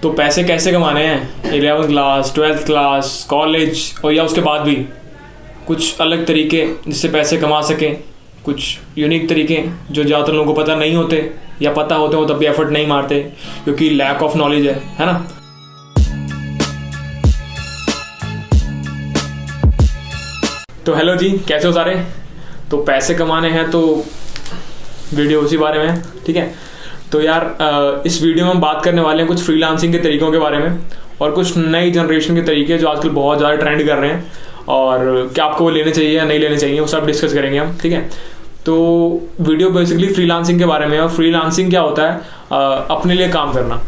तो पैसे कैसे कमाने हैं 11th class 12th class college और या उसके बाद भी कुछ अलग तरीके जिससे पैसे कमा सकें, कुछ यूनिक तरीके जो ज़्यादातर लोगों को पता नहीं होते या पता होते हो तब भी एफर्ट नहीं मारते क्योंकि लैक ऑफ नॉलेज है ना। तो हेलो जी, कैसे हो सारे। तो पैसे कमाने हैं तो वीडियो उसी बारे में है, ठीक है। तो यार इस वीडियो में हम बात करने वाले हैं कुछ फ्रीलांसिंग के तरीकों के बारे में और कुछ नई जनरेशन के तरीके जो आजकल बहुत ज़्यादा ट्रेंड कर रहे हैं और क्या आपको वो लेने चाहिए या नहीं लेने चाहिए वो सब डिस्कस करेंगे हम, ठीक है। तो वीडियो बेसिकली फ्रीलांसिंग के बारे में है और फ्रीलांसिंग क्या होता है, अपने लिए काम करना।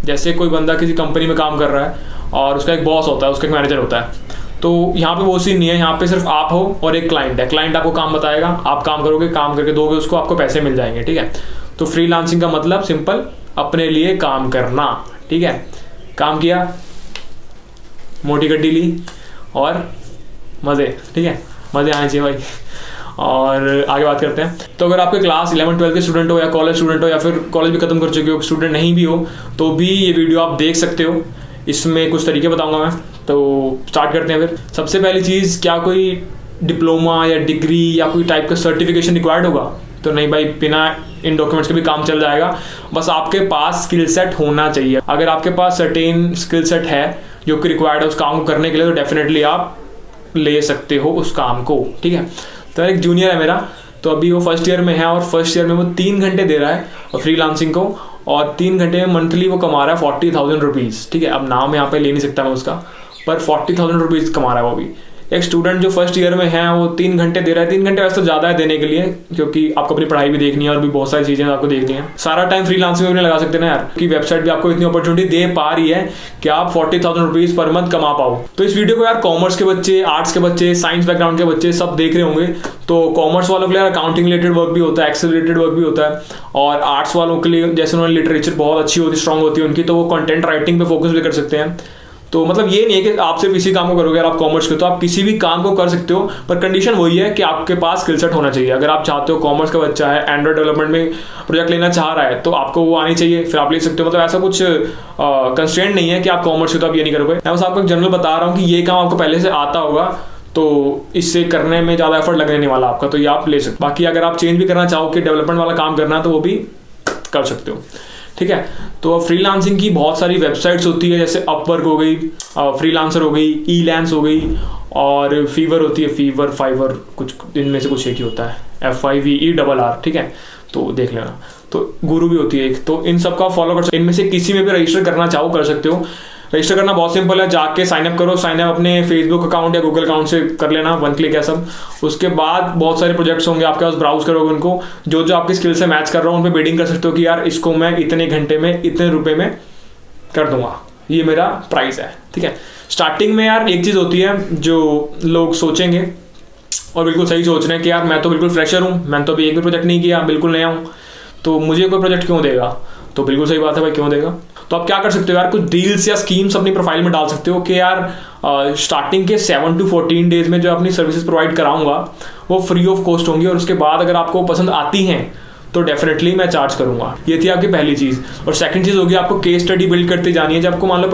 जैसे कोई बंदा किसी कंपनी में काम कर रहा है और उसका एक बॉस होता है, उसका एक मैनेजर होता है। तो यहाँ पे वो सीन नहीं है, यहाँ पे सिर्फ आप हो और एक क्लाइंट है। क्लाइंट आपको काम बताएगा, आप काम करोगे, काम करके दोगे उसको, आपको पैसे मिल जाएंगे, ठीक है। तो फ्रीलांसिंग का मतलब सिंपल अपने लिए काम करना, ठीक है। काम किया, मोटी गड्डी ली और मज़े, ठीक है, मज़े आने चाहिए भाई। और आगे बात करते हैं। तो अगर आपके क्लास 11-12 के स्टूडेंट हो या कॉलेज स्टूडेंट हो या फिर कॉलेज भी खत्म कर चुके हो, स्टूडेंट नहीं भी हो तो भी ये वीडियो आप देख सकते हो। इसमें कुछ तरीके बताऊंगा मैं। तो स्टार्ट करते हैं फिर। सबसे पहली चीज़, क्या कोई डिप्लोमा या डिग्री या कोई टाइप का सर्टिफिकेशन रिक्वायर्ड होगा? तो नहीं भाई, बिना इन डॉक्यूमेंट्स के भी काम चल जाएगा। बस आपके पास स्किल सेट होना चाहिए। अगर आपके पास सर्टेन स्किल सेट है जो कि रिक्वायर्ड है उस काम को करने के लिए, तो डेफिनेटली आप ले सकते हो उस काम को, ठीक है। तो एक जूनियर है मेरा, तो अभी वो फर्स्ट ईयर में है और फर्स्ट ईयर में वो 3 घंटे दे रहा है और फ्रीलांसिंग को, और 3 घंटे में मंथली वो कमा रहा है 40,000 रुपीज़, ठीक है। अब नाम यहाँ पे ले नहीं सकता मैं उसका, पर 40,000 रुपीज़ कमा रहा है वो भी। एक स्टूडेंट जो फर्स्ट ईयर में है वो 3 घंटे दे रहा है। 3 घंटे वैसे तो ज़्यादा है देने के लिए, क्योंकि आपको अपनी पढ़ाई भी देखनी है और भी बहुत सारी चीज़ें आपको देखनी है। सारा टाइम फ्रीलांसिंग में नहीं लगा सकते ना यार, कि वेबसाइट भी आपको इतनी अपॉर्चुनिटी दे पा रही है कि आप 40,000 रुपीज़ पर मंथ कमा पाओ। तो इस वीडियो को यार कॉमर्स के बच्चे, आर्ट्स के बच्चे, साइंस बैकग्राउंड के बच्चे सब देख रहे होंगे। तो कॉमर्स वालों के लिए अकाउंटिंग रिलेटेड वर्क भी होता है, एक्सेल रिलेटेड वर्क भी होता है, और आर्ट्स वालों के लिए जैसे उन्होंने लिटरेचर बहुत अच्छी होती, स्ट्रॉन्ग होती है उनकी, तो वो कंटेंट राइटिंग पे फोकस भी कर सकते हैं। तो मतलब ये नहीं है कि आप सिर्फ इसी काम को करोगे। अगर आप कॉमर्स के तो आप किसी भी काम को कर सकते हो, पर कंडीशन वही है कि आपके पास स्किल सेट होना चाहिए। अगर आप चाहते हो, कॉमर्स का बच्चा है, एंड्रॉइड डेवलपमेंट में प्रोजेक्ट लेना चाह रहा है, तो आपको वो आनी चाहिए, फिर आप ले सकते हो। मतलब ऐसा कुछ कंस्ट्रेंट नहीं है कि आप कॉमर्स के तो आप ये नहीं करोगे। मैं बस आपको एक जनरल बता रहा हूँ कि ये काम आपको पहले से आता होगा, तो इससे करने में ज़्यादा एफर्ट लगने नहीं वाला आपका, तो ये आप ले सकते हो। बाकी अगर आप चेंज भी करना चाहो कि डेवलपमेंट वाला काम करना है, तो वो भी कर सकते हो, ठीक है। तो फ्रीलांसिंग की बहुत सारी वेबसाइट्स होती है, जैसे अपवर्क हो गई, फ्रीलांसर हो गई, ईलैंस हो गई, और फीवर होती है, फाइवर कुछ इनमें से कुछ एक ही होता है, FIVERR, ठीक है। तो देख लेना। तो गुरु भी होती है एक। तो इन सब का फॉलो कर सकते हो। इनमें से किसी में भी रजिस्टर करना चाहो कर सकते हो। रजिस्टर करना बहुत सिंपल है, जाके साइन अप करो। साइन अप अपने फेसबुक अकाउंट या गूगल अकाउंट से कर लेना, 1 क्लिक है सब। उसके बाद बहुत सारे प्रोजेक्ट्स होंगे आपके पास, ब्राउज करोगे उनको, जो जो आपकी स्किल से मैच कर रहा हो उन पर बिडिंग कर सकते हो कि यार इसको मैं इतने घंटे में इतने रुपए में कर दूंगा, ये मेरा प्राइस है, ठीक है। स्टार्टिंग में यार एक चीज़ होती है जो लोग सोचेंगे और बिल्कुल सही सोच रहे हैं कि यार मैं तो बिल्कुल फ्रेशर हूँ, मैंने तो अभी एक भी प्रोजेक्ट नहीं किया, बिल्कुल नया हूँ, तो मुझे कोई प्रोजेक्ट क्यों देगा। तो बिल्कुल सही बात है भाई, क्यों देगा। तो आप क्या कर सकते हो यार, कुछ डील्स या स्कीम्स अपनी प्रोफाइल में डाल सकते हो कि यार स्टार्टिंग के 7 to 14 डेज में जो अपनी सर्विसेज प्रोवाइड कराऊंगा वो फ्री ऑफ कॉस्ट होंगी, और उसके बाद अगर आपको पसंद आती हैं तो डेफिनेटली मैं चार्ज करूंगा। ये थी आपकी पहली चीज़। और सेकंड चीज़ होगी, आपको केस स्टडी बिल्ड करते जानी है। जब आपको मान लो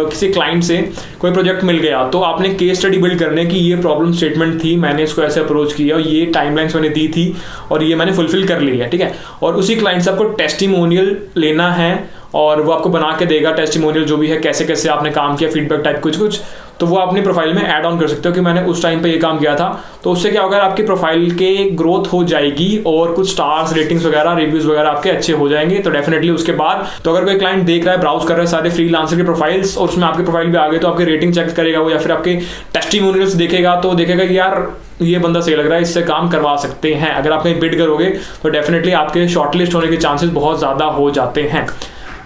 किसी क्लाइंट से कोई प्रोजेक्ट मिल गया, तो आपने केस स्टडी बिल्ड करने की ये प्रॉब्लम स्टेटमेंट थी, मैंने इसको ऐसे अप्रोच किया और ये टाइमलाइंस मैंने दी थी और ये मैंने फुलफिल कर ली है, ठीक है। और उसी क्लाइंट से आपको टेस्टिमोनियल लेना है और वो आपको बना के देगा टेस्टिमोनियल, जो भी है, कैसे कैसे आपने काम किया, फीडबैक टाइप कुछ। तो वो अपनी प्रोफाइल में ऐड ऑन कर सकते हो कि मैंने उस टाइम पे ये काम किया था। तो उससे क्या होगा, आपकी प्रोफाइल के ग्रोथ हो जाएगी और कुछ स्टार्स, रेटिंग्स वगैरह, रिव्यूज वगैरह आपके अच्छे हो जाएंगे। तो डेफिनेटली उसके बाद तो अगर कोई क्लाइंट देख रहा है, ब्राउज कर रहा है सारे फ्रीलांसर के प्रोफाइल्स और उसमें आपकी प्रोफाइल भी आ गई, तो आपकी रेटिंग चेक करेगा वो, या फिर आपके टेस्टिमोनियल्स देखेगा, तो देखेगा कि यार ये बंदा सही लग रहा है, इससे काम करवा सकते हैं। अगर आप कहीं बिड करोगे तो डेफिनेटली आपके शॉर्टलिस्ट होने के चांसेस बहुत ज़्यादा हो जाते हैं।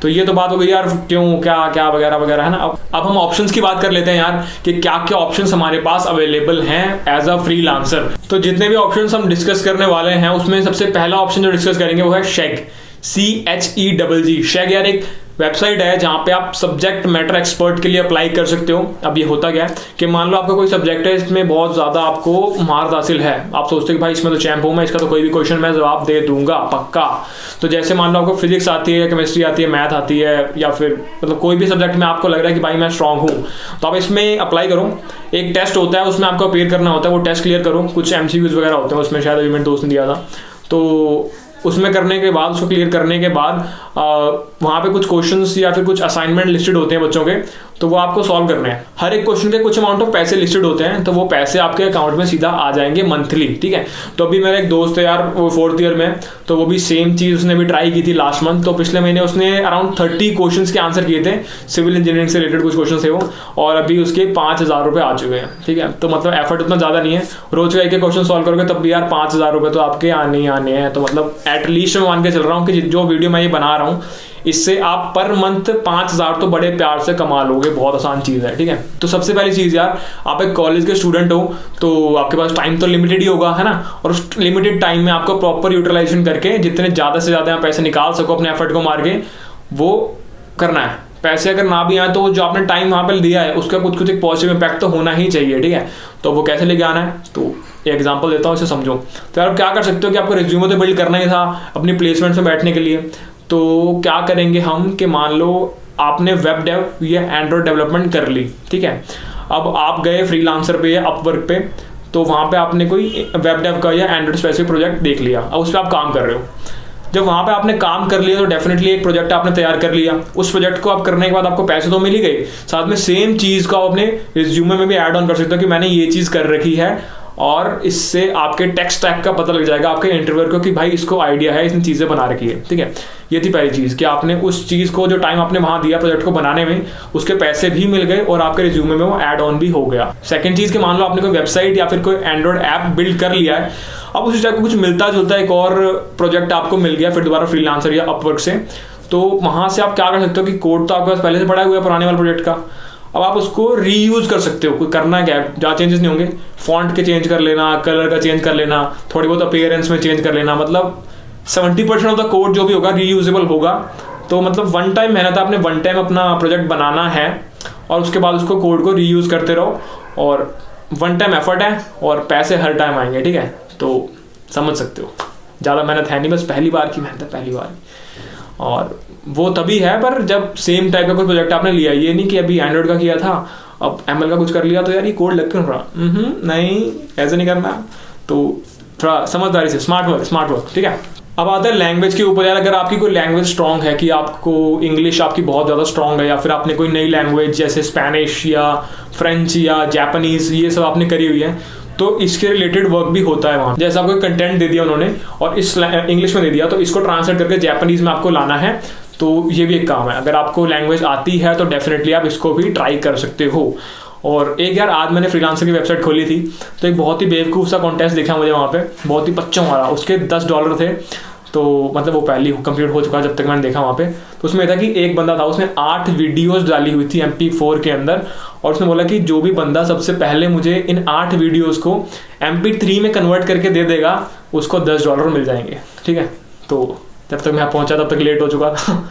तो ये तो बात हो गई यार, क्यों, क्या क्या वगैरह वगैरह, है ना। अब हम ऑप्शंस की बात कर लेते हैं यार, कि क्या क्या ऑप्शंस हमारे पास अवेलेबल हैं एज अ फ्रीलांसर। तो जितने भी ऑप्शंस हम डिस्कस करने वाले हैं उसमें सबसे पहला ऑप्शन जो डिस्कस करेंगे वो है शेग, CHEGG। शेग यार एक वेबसाइट है जहाँ पे आप सब्जेक्ट मैटर एक्सपर्ट के लिए अप्लाई कर सकते हो। अब ये होता क्या है कि मान लो आपका कोई सब्जेक्ट है, इसमें बहुत ज़्यादा आपको महारत हासिल है, आप सोचते हो कि भाई इसमें तो चैंप हूँ मैं, इसका तो कोई भी क्वेश्चन मैं जवाब दे दूंगा पक्का। तो जैसे मान लो आपको फिजिक्स आती है, केमिस्ट्री आती है, मैथ आती है, या फिर मतलब कोई भी सब्जेक्ट में आपको लग रहा है कि भाई मैं स्ट्रांग हूँ, तो आप इसमें अप्लाई करो। एक टेस्ट होता है, उसमें आपको अपीयर करना होता है, वो टेस्ट क्लियर करो। कुछ MCQs वगैरह होते हैं उसमें, शायद अभी मेरे दोस्त ने दिया था। तो उसमें करने के बाद, उसको क्लियर करने के बाद वहाँ पे कुछ क्वेश्चंस या फिर कुछ असाइनमेंट लिस्टेड होते हैं बच्चों के, तो वो आपको सॉल्व करने हैं। हर एक क्वेश्चन के कुछ अमाउंट ऑफ पैसे लिस्टेड होते हैं, तो वो पैसे आपके अकाउंट में सीधा आ जाएंगे मंथली, ठीक है। तो अभी मेरा एक दोस्त है यार, वो 4th ईयर में, तो वो भी सेम चीज़ उसने भी ट्राई की थी लास्ट मंथ। तो पिछले महीने उसने अराउंड 30 क्वेश्चन के आंसर किए थे, सिविल इंजीनियरिंग से रिलेटेड कुछ क्वेश्चन थे वो, और अभी उसके 5,000 रुपये आ चुके हैं, ठीक है। तो मतलब एफर्ट उतना ज़्यादा नहीं है, रोज का एक क्वेश्चन सॉल्व करोगे तब भी यार 5,000 रुपये तो आपके आने ही आने हैं। तो मतलब एटलीस्ट मैं मान के चल रहा हूँ कि जो वीडियो मैं ये बना रहा हूँ, इससे आप पर मंथ 5,000 तो बड़े प्यार से कमा लोगे। बहुत आसान चीज़ है, ठीक है। तो सबसे पहली चीज़ यार, आप एक कॉलेज के स्टूडेंट हो तो आपके पास टाइम तो लिमिटेड ही होगा, है ना। और उस लिमिटेड टाइम में आपको प्रॉपर यूटिलाइजेशन करके जितने ज़्यादा से ज़्यादा पैसे निकाल सको अपने एफर्ट को मार के, वो करना है। पैसे अगर ना भी आए तो जो आपने टाइम वहाँ पर दिया है उसका कुछ एक पॉजिटिव इम्पैक्ट तो होना ही चाहिए, ठीक है। तो वो कैसे लेके आना है, तो एग्जांपल देता हूँ, इसे समझो। तो आप क्या कर सकते हो कि आपको रिज्यूमे तो बिल्ड करना ही था अपनी प्लेसमेंट में बैठने के लिए। तो क्या करेंगे हम कि मान लो आपने वेब डेव या एंड्रॉयड डेवलपमेंट कर ली, ठीक है। अब आप गए फ्रीलांसर पे या अपवर्क पे, तो वहाँ पे आपने कोई वेब डेव का या एंड्रॉयड स्पेसिफिक प्रोजेक्ट देख लिया, अब उस पर आप काम कर रहे हो। जब वहाँ पे आपने काम कर लिया तो डेफिनेटली एक प्रोजेक्ट आपने तैयार कर लिया, उस प्रोजेक्ट को आप करने के बाद आपको पैसे तो मिल ही गए, साथ में सेम चीज़ को आप अपने रिज्यूमे में भी ऐड ऑन कर सकते हो कि मैंने ये चीज़ कर रखी है, और इससे आपके टेक स्टैक का पता लग जाएगा आपके इंटरव्यूअर को कि भाई इसको आइडिया है, इसने चीज़ें बना रखी है, ठीक है। ये थी पहली चीज़ कि आपने उस चीज़ को, जो टाइम आपने वहाँ दिया प्रोजेक्ट को बनाने में, उसके पैसे भी मिल गए और आपके रिज्यूमे में वो ऐड ऑन भी हो गया। सेकंड चीज़ कि मान लो आपने कोई वेबसाइट या फिर कोई एंड्रॉयड ऐप बिल्ड कर लिया है, अब उसी टाइप को कुछ मिलता जुलता एक और प्रोजेक्ट आपको मिल गया फिर दोबारा फ्रीलांसर या अपवर्क से, तो वहाँ से आप क्या कर सकते हो कि कोड तो आपके पास पहले से पड़ा हुआ है पुराने वाले प्रोजेक्ट का, अब आप उसको रीयूज़ कर सकते हो। करना क्या है, ज़्यादा चेंजेस नहीं होंगे, फॉन्ट के चेंज कर लेना, कलर का चेंज कर लेना, थोड़ी बहुत अपीयरेंस में चेंज कर लेना, मतलब 70% ऑफ द कोड जो भी होगा रीयूजेबल होगा। तो मतलब वन टाइम मेहनत, आपने वन टाइम अपना प्रोजेक्ट बनाना है और उसके बाद उसको कोड को रीयूज़ करते रहो, और वन टाइम एफर्ट है और पैसे हर टाइम आएंगे, ठीक है। तो समझ सकते हो, ज़्यादा मेहनत है नहीं, बस पहली बार की मेहनत है, पहली बार। और वो तभी है पर जब सेम टाइप का कोई प्रोजेक्ट आपने लिया, ये नहीं कि अभी एंड्रॉइड का किया था अब ML का कुछ कर लिया तो यार ये कोड लग क्यों रहा, नहीं, ऐसे नहीं करना। तो थोड़ा समझदारी से, स्मार्ट वर्क, ठीक है। अब आता है लैंग्वेज के ऊपर यार, अगर आपकी कोई लैंग्वेज स्ट्रॉन्ग है कि आपको इंग्लिश आपकी बहुत ज़्यादा स्ट्रॉन्ग है, या फिर आपने कोई नई लैंग्वेज जैसे स्पेनिश या फ्रेंच या जापानीज़ ये सब आपने करी हुई है, तो इसके रिलेटेड वर्क भी होता है वहाँ। जैसे आपको कंटेंट दे दिया उन्होंने और इस इंग्लिश में दे दिया, तो इसको ट्रांसलेट करके जापानीज़ में आपको लाना है, तो ये भी एक काम है। अगर आपको लैंग्वेज आती है तो डेफिनेटली आप इसको भी ट्राई कर सकते हो। और एक यार, आज मैंने फ्रीलांसर की वेबसाइट खोली थी, तो एक बहुत ही बेवकूफ़ सा कॉन्टेस्ट देखा मुझे वहाँ पे, बहुत ही बच्चों वाला, उसके $10 थे। तो मतलब वो पहले ही कंप्लीट हो चुका जब तक मैंने देखा वहाँ पे। तो उसमें था कि एक बंदा था, उसने 8 वीडियोज़ डाली हुई थी MP4 के अंदर, और उसने बोला कि जो भी बंदा सबसे पहले मुझे इन 8 वीडियोज़ को MP3 में कन्वर्ट करके दे देगा उसको $10 मिल जाएंगे, ठीक है। तो जब तक मैं पहुंचा तब तक लेट हो चुका था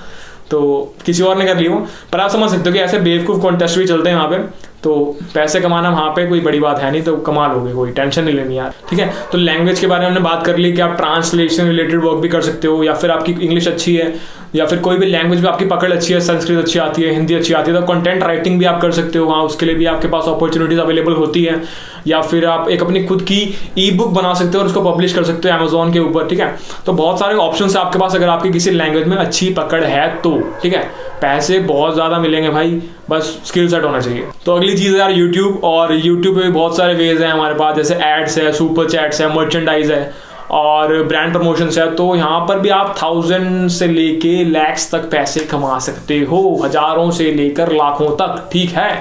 तो किसी और ने कर लिया वो। पर आप समझ सकते हो कि ऐसे बेवकूफ़ कॉन्टेस्ट भी चलते हैं वहाँ पे, तो पैसे कमाना वहाँ पे कोई बड़ी बात है नहीं, तो कमा लोगे, कोई टेंशन नहीं लेनी यार, ठीक है। तो लैंग्वेज के बारे में हमने बात कर ली कि आप ट्रांसलेशन रिलेटेड वर्क भी कर सकते हो, या फिर आपकी इंग्लिश अच्छी है या फिर कोई भी लैंग्वेज में आपकी पकड़ अच्छी है, संस्कृत अच्छी आती है, हिंदी अच्छी आती है, तो कंटेंट राइटिंग भी आप कर सकते हो वहाँ, उसके लिए भी आपके पास अपॉर्चुनिटीज अवेलेबल होती है। या फिर आप एक अपनी खुद की ई-बुक बना सकते हो और उसको पब्लिश कर सकते हो अमेजोन के ऊपर, ठीक है। तो बहुत सारे ऑप्शन है आपके पास अगर आपकी किसी लैंग्वेज में अच्छी पकड़ है तो, ठीक है। पैसे बहुत ज़्यादा मिलेंगे भाई, बस स्किल सेट होना चाहिए। तो अगली चीज़ है यार यूट्यूब, और यूट्यूब पे भी बहुत सारे वेज हैं हमारे पास, जैसे एड्स है, सुपर चैट्स है, मर्चेंडाइज है और ब्रांड प्रमोशंस है। तो यहाँ पर भी आप 1000 से लेके lakhs तक पैसे कमा सकते हो, हजारों से लेकर लाखों तक, ठीक है।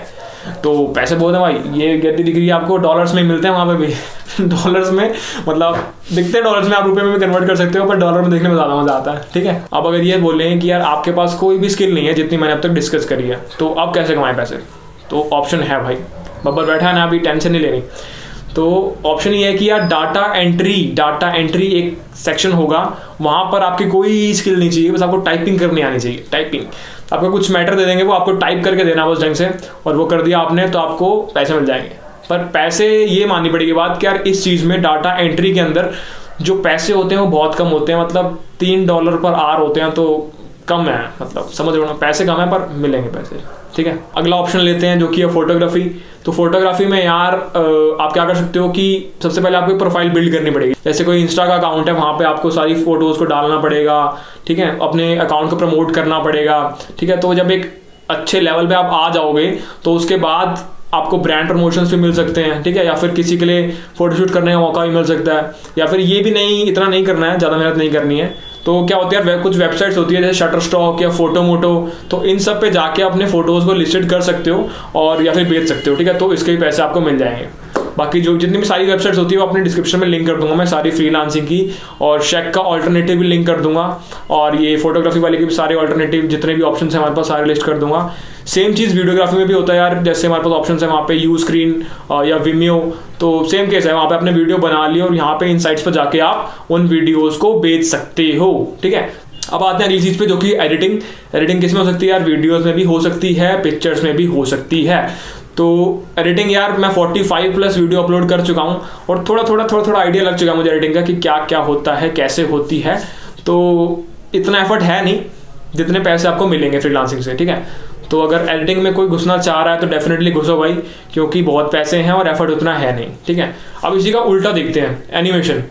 तो पैसे बहुत है भाई, ये गद्दी दिख रही है आपको, डॉलर्स में मिलते हैं वहाँ पे भी डॉलर्स में, मतलब दिखते हैं डॉलर्स में, आप रुपए में भी कन्वर्ट कर सकते हो, पर डॉलर में देखने में ज़्यादा मज़ा आता है, ठीक है। अब अगर ये बोलें कि यार आपके पास कोई भी स्किल नहीं है जितनी मैंने अब तक डिस्कस करी है, तो अब कैसे कमाएं पैसे, तो ऑप्शन है भाई, बब्बर बैठा है ना, अभी टेंशन नहीं लेनी। तो ऑप्शन ये है कि यार डाटा एंट्री एक सेक्शन होगा, वहाँ पर आपकी कोई स्किल नहीं चाहिए, बस आपको टाइपिंग करनी आनी चाहिए। टाइपिंग आपको कुछ मैटर दे देंगे, वो आपको टाइप करके देना बस ढंग से, और वो कर दिया आपने तो आपको पैसे मिल जाएंगे। पर पैसे ये माननी पड़ेगी बात कि यार इस चीज़ में डाटा एंट्री के अंदर जो पैसे होते हैं वो बहुत कम होते हैं, मतलब $3 पर आवर होते हैं, तो कम है, मतलब समझ रहे हो ना, पैसे कम है पर मिलेंगे पैसे, ठीक है। अगला ऑप्शन लेते हैं जो कि है फोटोग्राफी। तो फोटोग्राफी में यार आप क्या कर सकते हो कि सबसे पहले आपको प्रोफाइल बिल्ड करनी पड़ेगी। जैसे कोई इंस्टा का अकाउंट है, वहाँ पे आपको सारी फोटोज़ को डालना पड़ेगा, ठीक है, अपने अकाउंट को प्रमोट करना पड़ेगा, ठीक है। तो जब एक अच्छे लेवल पे आप आ जाओगे तो उसके बाद आपको ब्रांड प्रमोशंस भी मिल सकते हैं, ठीक है, या फिर किसी के लिए फोटोशूट करने का मौका भी मिल सकता है, या फिर ये भी नहीं, इतना नहीं करना है, ज़्यादा मेहनत नहीं करनी है। तो क्या होती है यार, कुछ वेबसाइट्स होती है जैसे शटरस्टॉक या फोटो मोटो, तो इन सब पे जाके अपने फोटोज़ को लिस्टेड कर सकते हो और या फिर बेच सकते हो, ठीक है। तो इसके भी पैसे आपको मिल जाएंगे। बाकी जो जितनी भी सारी वेबसाइट्स होती है वो अपने डिस्क्रिप्शन में लिंक कर दूंगा मैं, सारी फ्रीलांसिंग की, और शेक का ऑल्टरनेटिव भी लिंक कर दूंगा, और ये फोटोग्राफी वाले के भी सारे ऑल्टरनेटिव जितने भी ऑप्शन है हमारे पास सारे लिस्ट कर दूंगा। सेम चीज़ वीडियोग्राफी में भी होता है यार, जैसे हमारे पास ऑप्शन है वहाँ पे यू स्क्रीन या विमियो, तो सेम केस है, वहाँ पे आपने वीडियो बना ली और यहाँ पे इन साइट्स पर जाके आप उन वीडियोज़ को बेच सकते हो, ठीक है। अब आते हैं अगली चीज़ पे जो कि एडिटिंग। एडिटिंग किस में हो सकती है यार, वीडियोज़ में भी हो सकती है, पिक्चर्स में भी हो सकती है। तो एडिटिंग यार मैं 45+ वीडियो अपलोड कर चुका हूँ और थोड़ा आइडिया लग चुका है मुझे एडिटिंग का कि क्या क्या होता है, कैसे होती है। तो इतना एफर्ट है नहीं जितने पैसे आपको मिलेंगे फ्रीलांसिंग से, ठीक है। तो अगर एडिटिंग में कोई घुसना चाह रहा है तो डेफिनेटली घुसो भाई, क्योंकि बहुत पैसे हैं और एफर्ट उतना है नहीं, ठीक है। अब इसी का उल्टा देखते हैं, एनिमेशन।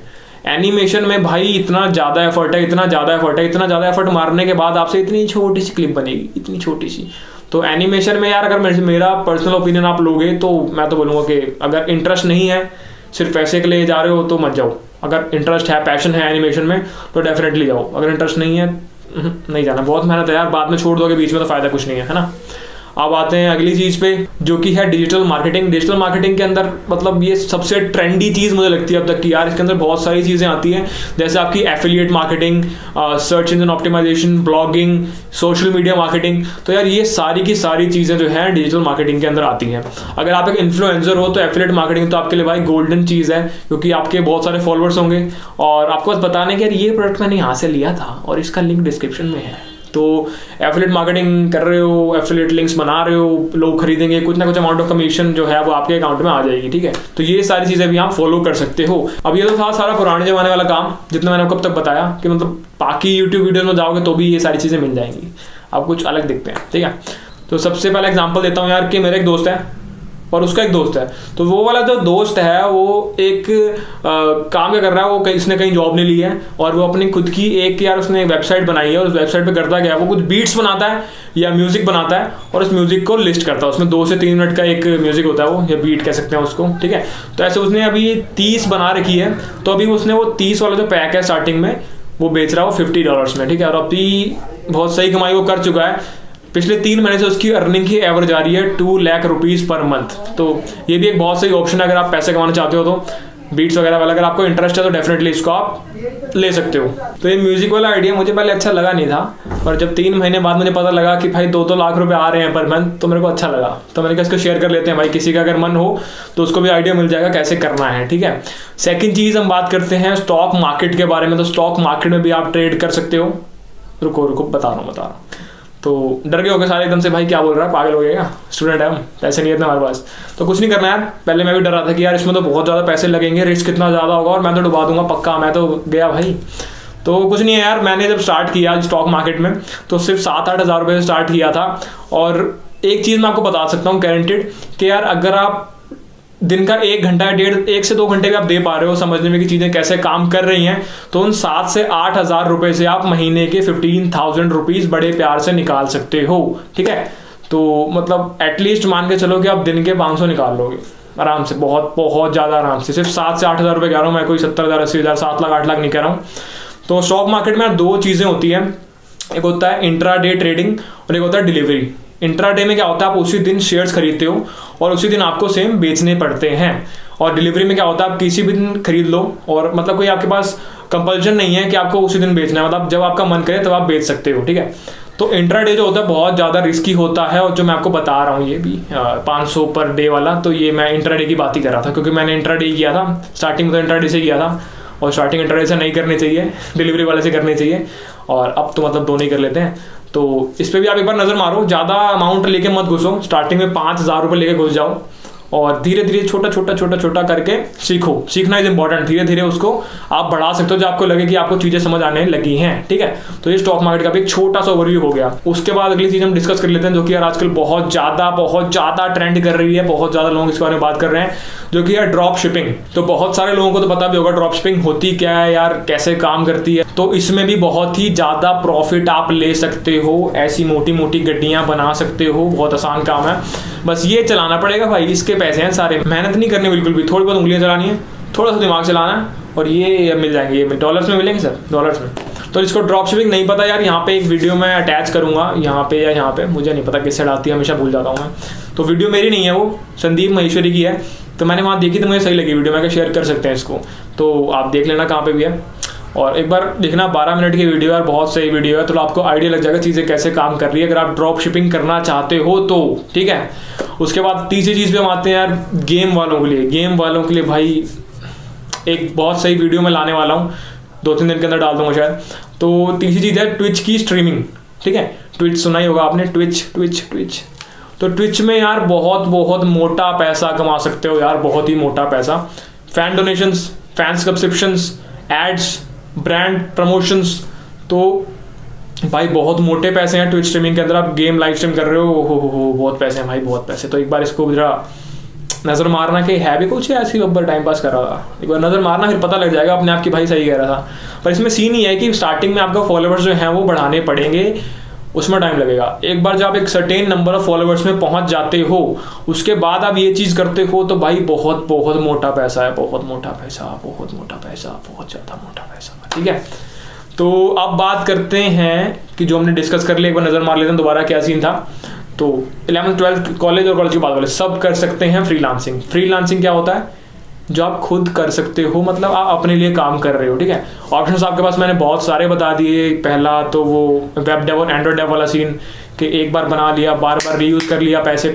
एनिमेशन में भाई इतना ज़्यादा एफर्ट है, इतना ज़्यादा एफर्ट मारने के बाद आपसे इतनी छोटी सी क्लिप बनेगी, इतनी छोटी सी। तो एनिमेशन में यार अगर मेरा पर्सनल ओपिनियन आप लोगे तो मैं तो बोलूँगा कि अगर इंटरेस्ट नहीं है, सिर्फ पैसे के लिए जा रहे हो तो मत जाओ। अगर इंटरेस्ट है, पैशन है एनिमेशन में तो डेफिनेटली जाओ, अगर इंटरेस्ट नहीं है नहीं जाना, बहुत मेहनत है यार, बाद में छोड़ दोगे बीच में तो फ़ायदा कुछ नहीं है ना। अब आते हैं अगली चीज़ पे जो कि है डिजिटल मार्केटिंग। डिजिटल मार्केटिंग के अंदर मतलब ये सबसे ट्रेंडी चीज़ मुझे लगती है अब तक कि यार इसके अंदर बहुत सारी चीज़ें आती हैं, जैसे आपकी affiliate marketing, search engine optimisation, blogging, social media marketing. तो यार ये सारी की सारी चीज़ें जो हैं डिजिटल मार्केटिंग के अंदर आती हैं। अगर आप एक इन्फ्लुएंसर हो तो एफिलिएट मार्केटिंग तो आपके लिए भाई गोल्डन चीज़ है, क्योंकि आपके बहुत सारे फॉलोअर्स होंगे और आपको बस बताने कि यार ये प्रोडक्ट मैंने यहाँ से लिया था और इसका लिंक डिस्क्रिप्शन में है। तो एफिलिएट मार्केटिंग कर रहे हो, एफिलिएट लिंक्स बना रहे हो, लोग खरीदेंगे, कुछ ना कुछ अमाउंट ऑफ कमीशन जो है वो आपके अकाउंट में आ जाएगी, ठीक है। तो ये सारी चीज़ें भी आप फॉलो कर सकते हो। अब ये तो था सारा पुराने जमाने वाला काम जितना मैंने आपको अब तक बताया, कि मतलब बाकी यूट्यूब वीडियो में जाओगे तो भी ये सारी चीज़ें मिल जाएंगी। अब कुछ अलग देखते हैं, ठीक है। तो सबसे पहला एग्जाम्पल देता हूँ यार कि मेरा एक दोस्त है और उसका एक दोस्त है। तो वो वाला जो दोस्त है वो एक काम क्या कर रहा है, वो इसने कहीं जॉब नहीं ली है और वो अपनी खुद की एक यार उसने वेबसाइट बनाई है। उस वेबसाइट पे करता क्या है, वो कुछ बीट्स बनाता है या म्यूजिक बनाता है और उस म्यूजिक को लिस्ट करता है। उसमें 2 से 3 मिनट का एक म्यूजिक होता है वो, या बीट कह सकते हैं उसको, ठीक है। तो ऐसे उसने अभी 30 बना रखी है। तो अभी उसने वो 30 वाला जो पैक है स्टार्टिंग में वो बेच रहा है वो $50 में, ठीक है। और अभी बहुत सही कमाई वो कर चुका है। पिछले 3 महीने से उसकी अर्निंग की एवरेज आ रही है 2 लाख रुपीज़ पर मंथ। तो ये भी एक बहुत सही ऑप्शन है अगर आप पैसे कमाना चाहते हो तो। बीट्स वगैरह वाला अगर आपको इंटरेस्ट है तो डेफिनेटली इसको आप ले सकते हो। तो ये म्यूजिक वाला आइडिया मुझे पहले अच्छा लगा नहीं था, पर जब 3 महीने बाद मुझे पता लगा कि भाई 2-2 लाख रुपए आ रहे हैं पर मंथ, तो मेरे को अच्छा लगा। तो मैंने कहा इसको शेयर कर लेते हैं भाई, किसी का अगर मन हो तो उसको भी आइडिया मिल जाएगा कैसे करना है, ठीक है। सेकेंड चीज़ हम बात करते हैं स्टॉक मार्केट के बारे में। तो स्टॉक मार्केट में भी आप ट्रेड कर सकते हो। रुको बता रहा हूँ। तो डर गए होगे सारे एकदम से, भाई क्या बोल रहा है, पागल हो गया, स्टूडेंट है हम, पैसे नहीं है हमारे पास। तो कुछ नहीं करना यार, पहले मैं भी डर रहा था कि यार इसमें तो बहुत ज़्यादा पैसे लगेंगे, रिस्क कितना ज़्यादा होगा और मैं तो डुबा दूंगा पक्का, मैं तो गया भाई। तो कुछ नहीं है यार, मैंने जब स्टार्ट किया स्टॉक मार्केट में तो सिर्फ 7-8 हज़ार रुपये से स्टार्ट किया था। और एक चीज़ मैं आपको बता सकता हूँ गारंटेड कि यार अगर आप दिन का 1 से 2 घंटे भी आप दे पा रहे हो समझने में कि चीज़ें कैसे काम कर रही हैं, तो उन 7 से 8 हज़ार रुपये से आप महीने के 15,000 रुपीज़ बड़े प्यार से निकाल सकते हो, ठीक है। तो मतलब एटलीस्ट मान के चलो कि आप दिन के 500 निकाल लोगे आराम से, बहुत ज़्यादा आराम से। सिर्फ 7 से 8 हज़ार रुपये कह रहा हूँ मैं, कोई 70,000, 80,000, 7 लाख 8 लाख नहीं कह रहा हूँ। तो स्टॉक मार्केट में 2 चीज़ें होती हैं, एक होता है इंट्राडे ट्रेडिंग और एक होता है डिलीवरी। इंट्राडे में क्या होता है, आप उसी दिन शेयर्स खरीदते हो और उसी दिन आपको सेम बेचने पड़ते हैं। और डिलीवरी में क्या होता है, आप किसी भी दिन खरीद लो और मतलब कोई आपके पास कंपल्शन नहीं है कि आपको उसी दिन बेचना है, मतलब जब आपका मन करे तब आप बेच सकते हो, ठीक है। तो इंट्राडे जो होता है बहुत ज़्यादा रिस्की होता है, और जो मैं आपको बता रहा हूँ ये भी 500 पर डे वाला, तो ये मैं इंट्राडे की बात ही कर रहा था क्योंकि मैंने इंट्राडे किया था स्टार्टिंग में, तो इंट्राडे से किया था। और स्टार्टिंग इंट्राडे से नहीं करनी चाहिए, डिलीवरी वाले से करनी चाहिए, और अब तो मतलब दोनों ही कर लेते हैं। तो इस पर भी आप एक बार नज़र मारो, ज़्यादा अमाउंट लेके मत घुसो, स्टार्टिंग में 5,000 रुपये लेके घुस जाओ और धीरे धीरे छोटा छोटा करके सीखो। सीखना इज इंपॉर्टेंट, धीरे धीरे उसको आप बढ़ा सकते हो जब आपको लगे कि आपको चीज़ें समझ आने लगी हैं, ठीक है। तो ये स्टॉक मार्केट का भी एक छोटा सा ओवरव्यू हो गया। उसके बाद अगली चीज़ हम डिस्कस कर लेते हैं जो कि यार आजकल बहुत ज़्यादा ट्रेंड कर रही है, बहुत ज़्यादा लोग इसके बारे में बात कर रहे हैं, जो कि यार ड्रॉप शिपिंग। तो बहुत सारे लोगों को तो पता भी होगा ड्रॉप शिपिंग होती क्या है यार, कैसे काम करती है। तो इसमें भी बहुत ही ज़्यादा प्रॉफिट आप ले सकते हो, ऐसी मोटी मोटी गड्डियाँ बना सकते हो, बहुत आसान काम है, बस ये चलाना पड़ेगा भाई। इसके पैसे हैं सारे, मेहनत नहीं करनी बिल्कुल भी, थोड़ी बहुत उंगलियां चलानी है, थोड़ा सा दिमाग चलाना है और ये मिल जाएंगे। ये डॉलर्स में मिलेंगे सर, डॉलर्स में। तो इसको ड्रॉप शिपिंग नहीं पता यार, यहाँ पे एक वीडियो मैं अटैच करूँगा, यहाँ पे या यहाँ पे, मुझे नहीं पता किस साइड आती है, हमेशा भूल जाता हूँ मैं। तो वीडियो मेरी नहीं है, वो संदीप महेश्वरी की है। तो मैंने वहाँ देखी तो मुझे सही लगी वीडियो, मैं शेयर कर सकते हैं इसको, तो आप देख लेना कहाँ पे भी है। और एक बार देखना 12 मिनट की वीडियो यार, बहुत सही वीडियो है, तो आपको आइडिया लग जाएगा चीज़ें कैसे काम कर रही है अगर आप ड्रॉप शिपिंग करना चाहते हो तो, ठीक है। उसके बाद तीसरी चीज़ पे हम आते हैं यार, गेम वालों के लिए। गेम वालों के लिए भाई एक बहुत सही वीडियो मैं लाने वाला हूँ, 2-3 दिन के अंदर डाल दूंगा शायद। तो तीसरी चीज़ है ट्विच की स्ट्रीमिंग, ठीक है। ट्विच सुना ही होगा आपने, ट्विच। तो ट्विच में यार बहुत मोटा पैसा कमा सकते हो यार, बहुत ही मोटा पैसा। Fan donations, fan subscriptions, ads, brand promotions, तो भाई बहुत मोटे पैसे हैं ट्विच स्ट्रीमिंग के अंदर। आप गेम लाइव स्ट्रीम कर रहे हो, बहुत पैसे हैं भाई, बहुत पैसे। तो एक बार इसको जरा नज़र मारना कि है भी कुछ, ऐसी बब्बर टाइम पास कर रहा था, एक बार नज़र मारना, फिर पता लग जाएगा अपने आप की भाई सही कह रहा था। पर इसमें सीन ही है कि स्टार्टिंग में आपका फॉलोवर्स जो हैं वो बढ़ाने पड़ेंगे, उसमें टाइम लगेगा। एक बार जब आप एक सर्टेन नंबर ऑफ फॉलोवर्स में पहुंच जाते हो, उसके बाद आप ये चीज़ करते हो, तो भाई बहुत मोटा पैसा है, बहुत मोटा पैसा, बहुत ज़्यादा मोटा पैसा, ठीक है। तो अब बात करते हैं कि जो हमने डिस्कस कर लिया, एक बार नज़र मार लेते हैं दोबारा क्या सीन था। तो 11th 12th कॉलेज और कॉलेज के बाद वाले सब कर सकते हैं फ्रीलांसिंग। फ्रीलांसिंग क्या होता है, जो आप खुद कर सकते हो, मतलब आप अपने लिए काम कर रहे हो, ठीक है। ऑप्शंस आपके पास मैंने बहुत सारे बता दिए। पहला तो वो वेब डेव और एंड्रॉइड डेव वाला सीन, कि एक बार बना लिया, बार रीयूज कर लिया, पैसे,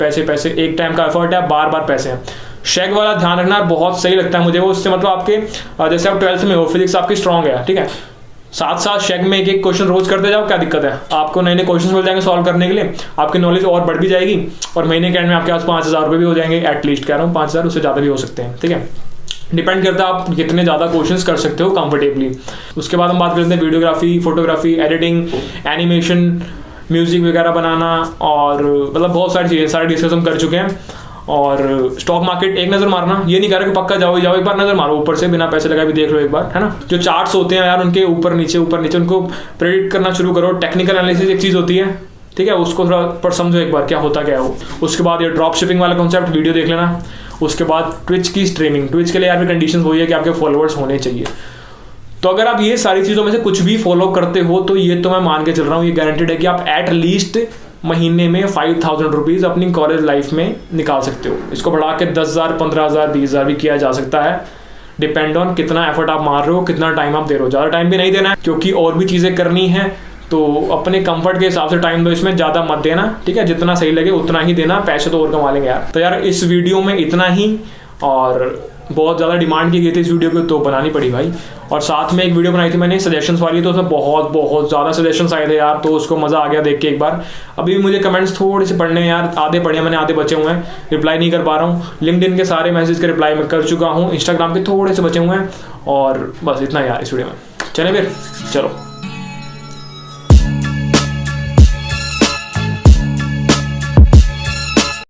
एक टाइम का एफर्ट है, बार पैसे हैं। शेग वाला ध्यान रखना, बहुत सही लगता है मुझे वो। उससे मतलब आपके जैसे आप 12th में हो, फिजिक्स आपकी स्ट्रॉन्ग है, ठीक है, साथ शेग में एक क्वेश्चन रोज करते जाओ, क्या दिक्कत है, आपको नए क्वेश्चन मिल जाएंगे सॉल्व करने के लिए, आपकी नॉलेज और बढ़ भी जाएगी, और महीने के एंड में आपके पास 5,000 रुपये भी हो जाएंगे, एटलीस्ट कह रहा हूँ 5,000, उससे ज़्यादा भी हो सकते हैं, ठीक है। डिपेंड करता है आप कितने ज़्यादा क्वेश्चंस कर सकते हो कंफर्टेबली। उसके बाद हम बात करते हैं videography, photography, editing, animation, music वगैरह बनाना, और मतलब बहुत सारी चीज़ें, सारे डिस्कस हम कर चुके हैं। और स्टॉक मार्केट एक नज़र मारना, ये नहीं कह रहा कि पक्का जाओ, एक बार नज़र मारो ऊपर से, बिना पैसे लगाए भी देख लो एक बार, है ना। जो चार्ट्स होते हैं यार, उनके ऊपर नीचे उनको प्रेडिक्ट करना शुरू करो। टेक्निकल एनालिसिस एक चीज़ होती है, ठीक है, उसको थोड़ा पर समझो एक बार क्या होता क्या है वो। उसके बाद ये ड्रॉप शिपिंग वाला कॉन्सेप्ट वीडियो देख लेना। उसके बाद ट्विच की स्ट्रीमिंग, ट्विच के लिए यार भी कंडीशन वही है कि आपके फॉलोअर्स होने चाहिए। तो अगर आप ये सारी चीज़ों में से कुछ भी फॉलो करते हो, तो ये तो मैं मान के चल रहा हूँ, ये गारंटेड है कि आप एट लीस्ट महीने में 5,000 रुपीज़ अपनी कॉलेज लाइफ में निकाल सकते हो। इसको बढ़ा के 10,000, 15,000, 20,000 भी किया जा सकता है, डिपेंड ऑन कितना एफर्ट आप मार रहे हो, कितना टाइम आप दे रहे हो। ज़्यादा टाइम भी नहीं देना है, क्योंकि और भी चीज़ें करनी है, तो अपने कंफर्ट के हिसाब से टाइम दो, इसमें ज़्यादा मत देना, ठीक है। जितना सही लगे उतना ही देना, पैसे तो और कमा लेंगे यार। तो यार इस वीडियो में इतना ही, और बहुत ज़्यादा डिमांड की गई थी इस वीडियो की, तो बनानी पड़ी भाई। और साथ में एक वीडियो बनाई थी मैंने सजेशंस वाली, तो उसमें बहुत ज़्यादा सजेशंस आए थे यार, तो उसको मज़ा आ गया देख के एक बार। अभी भी मुझे कमेंट्स थोड़े से पढ़ने हैं यार, आधे पढ़े मैंने, आधे बचे हुए हैं, रिप्लाई नहीं कर पा रहा हूँ। लिंक्डइन के सारे मैसेज के रिप्लाई मैं कर चुका हूँ, इंस्टाग्राम के थोड़े से बचे हुए हैं, और बस इतना यार इस वीडियो में। चले फिर, चलो।